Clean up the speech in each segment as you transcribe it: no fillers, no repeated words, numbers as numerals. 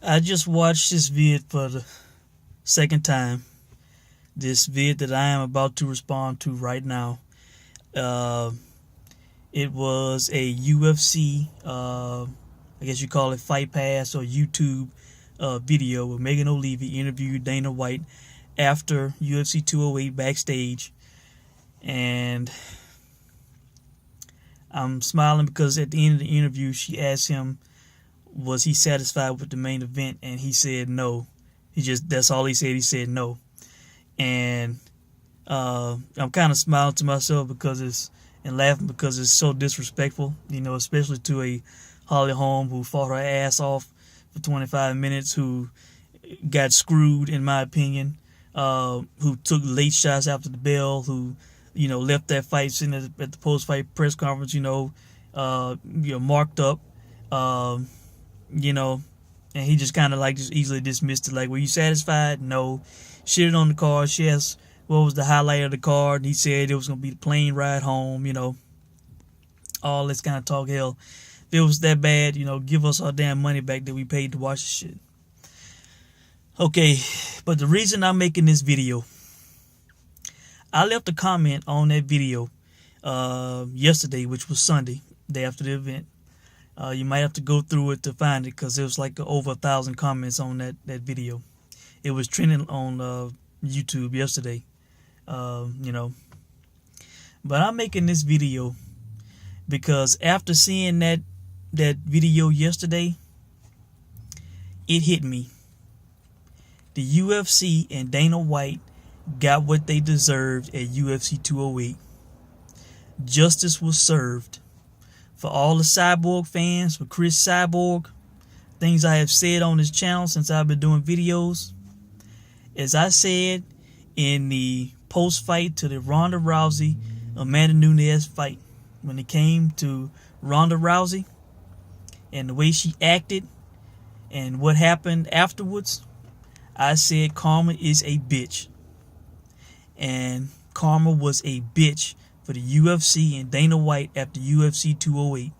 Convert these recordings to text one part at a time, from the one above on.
I just watched this vid for the second time. This vid that I am about to respond to right now. Uh, it was a UFC, I guess you call it Fight Pass or YouTube video where Megan O'Leary interviewed Dana White after UFC 208 backstage. And I'm smiling because at the end of the interview, she asked him, was he satisfied with the main event? And he said no. That's all he said. He said no. And I'm kind of smiling to myself and laughing because it's so disrespectful, especially to a Holly Holm who fought her ass off for 25 minutes, who got screwed, in my opinion, who took late shots after the bell, who, left that fight sitting at the post-fight press conference, marked up, and he just kind of just easily dismissed it. Like, were you satisfied? No. Shitted on the card. She asked what was the highlight of the card, and he said it was going to be the plane ride home, all this kind of talk. Hell, if it was that bad, give us our damn money back that we paid to watch the shit. Okay, but the reason I'm making this video, I left a comment on that video yesterday, which was Sunday, day after the event. You might have to go through it to find it because there was like over 1,000 comments on that video. It was trending on YouTube yesterday, But I'm making this video because after seeing that video yesterday, it hit me. The UFC and Dana White got what they deserved at UFC 208. Justice was served. For all the Cyborg fans, for Chris Cyborg, things I have said on this channel since I've been doing videos. As I said in the post-fight to the Ronda Rousey Amanda Nunes fight, when it came to Ronda Rousey and the way she acted and what happened afterwards, I said karma is a bitch. And karma was a bitch for the UFC and Dana White after UFC 208.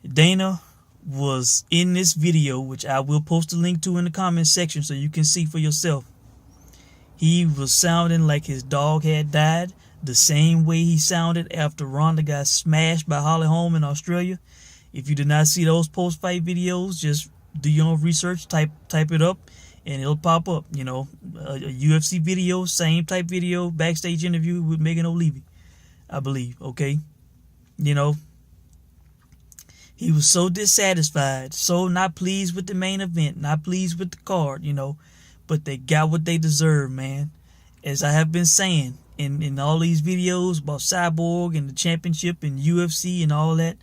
Dana was in this video, which I will post a link to in the comment section so you can see for yourself. He was sounding like his dog had died, the same way he sounded after Ronda got smashed by Holly Holm in Australia. If you did not see those post-fight videos, just do your own research, type it up, and it'll pop up. A UFC video, same type video, backstage interview with Megan O'Leary, I believe. Okay, he was so dissatisfied, so not pleased with the main event, not pleased with the card, but they got what they deserve, man. As I have been saying in all these videos about Cyborg and the championship and UFC and all that,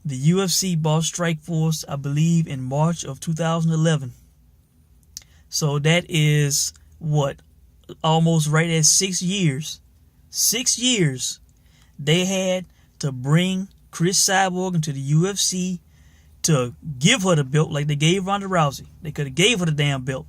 the UFC bought Strikeforce, I believe, in March of 2011. So that is what? Almost right at 6 years. 6 years they had to bring Chris Cyborg into the UFC to give her the belt like they gave Ronda Rousey. They could have gave her the damn belt.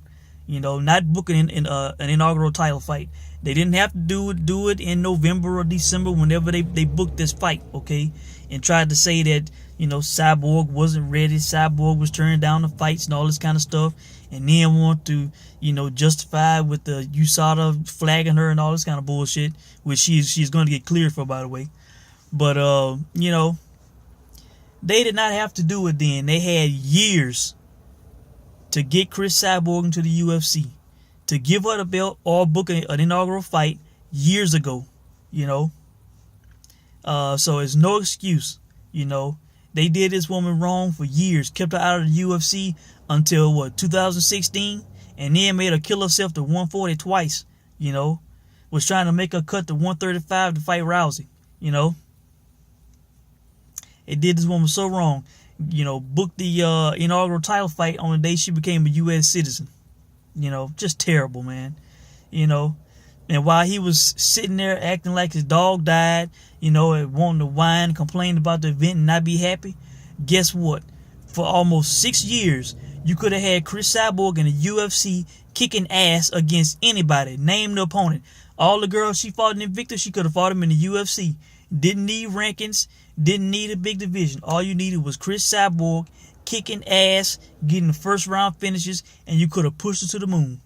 Not booking in an inaugural title fight. They didn't have to do it in November or December whenever they booked this fight, okay? And tried to say that, Cyborg wasn't ready. Cyborg was turning down the fights and all this kind of stuff. And then want to, justify with the USADA flagging her and all this kind of bullshit, which she's going to get cleared for, by the way. But, they did not have to do it then. They had years to get Chris Cyborg into the UFC, to give her the belt or book an inaugural fight years ago, So it's no excuse, They did this woman wrong for years, kept her out of the UFC until, 2016? And then made her kill herself to 140 twice, Was trying to make her cut to 135 to fight Rousey, It did this woman so wrong. Booked the inaugural title fight on the day she became a U.S. citizen. Just terrible, man. And while he was sitting there acting like his dog died, and wanting to whine, complain about the event and not be happy, guess what? For almost 6 years, you could have had Chris Cyborg in the UFC kicking ass against anybody. Name the opponent. All the girls she fought in Invicta, she could have fought them in the UFC. Didn't need rankings. Didn't need a big division. All you needed was Chris Cyborg kicking ass, getting the first round finishes, and you could have pushed her to the moon.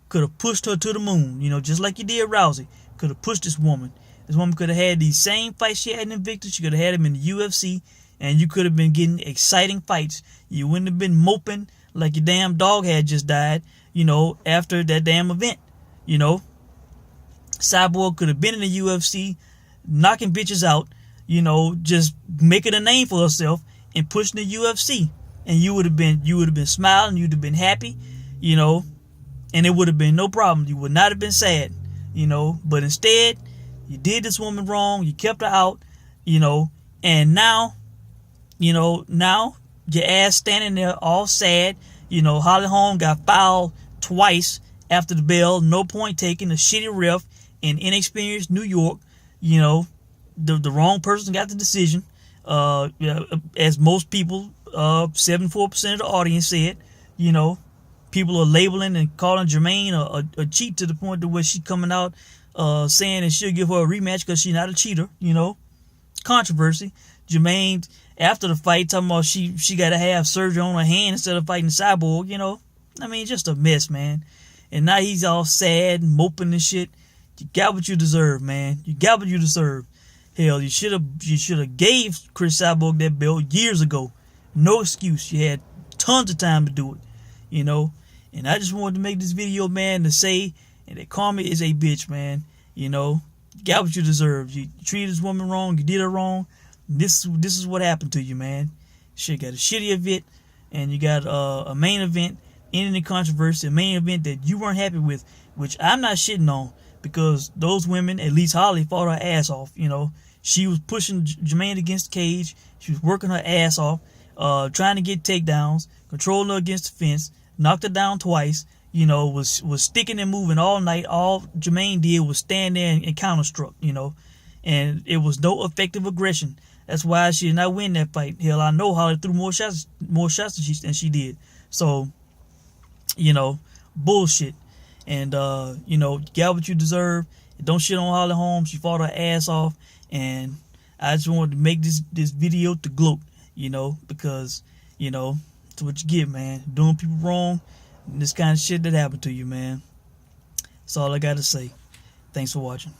Could have pushed her to the moon, just like you did Rousey. Could have pushed this woman. This woman could have had these same fights she had in Invictus. She could have had them in the UFC, and you could have been getting exciting fights. You wouldn't have been moping like your damn dog had just died, after that damn event. Cyborg could have been in the UFC, knocking bitches out, just making a name for herself and pushing the UFC. And you would have been smiling, you'd have been happy, and it would have been no problem. You would not have been sad, but instead, you did this woman wrong, you kept her out, and now your ass standing there all sad. Holly Holm got fouled twice after the bell, no point taken, a shitty ref in inexperienced New York. The wrong person got the decision. As most people, 74% of the audience said, people are labeling and calling Jermaine a cheat to the point to where she's coming out saying that she'll give her a rematch because she's not a cheater. Controversy. Jermaine, after the fight, talking about she got to have surgery on her hand instead of fighting Cyborg. Just a mess, man. And now he's all sad and moping and shit. You got what you deserve, man. You got what you deserve. Hell, you should have gave Chris Cyborg that belt years ago. No excuse. You had tons of time to do it, And I just wanted to make this video, man, to say that karma is a bitch, man. You got what you deserve. You treated this woman wrong. You did her wrong. This is what happened to you, man. Shit, got a shitty event, and you got a main event ending in controversy, a main event that you weren't happy with, which I'm not shitting on, because those women, at least Holly, fought her ass off. She was pushing Jermaine against the cage. She was working her ass off, trying to get takedowns, controlling her against the fence, knocked her down twice. Was sticking and moving all night. All Jermaine did was stand there and counter struck. And it was no effective aggression. That's why she did not win that fight. Hell, I know Holly threw more shots than she did. So, bullshit. And you got what you deserve. Don't shit on Holly Holm. She fought her ass off, and I just wanted to make this video to gloat, because it's what you get, man. Doing people wrong, and this kind of shit that happened to you, man. That's all I got to say. Thanks for watching.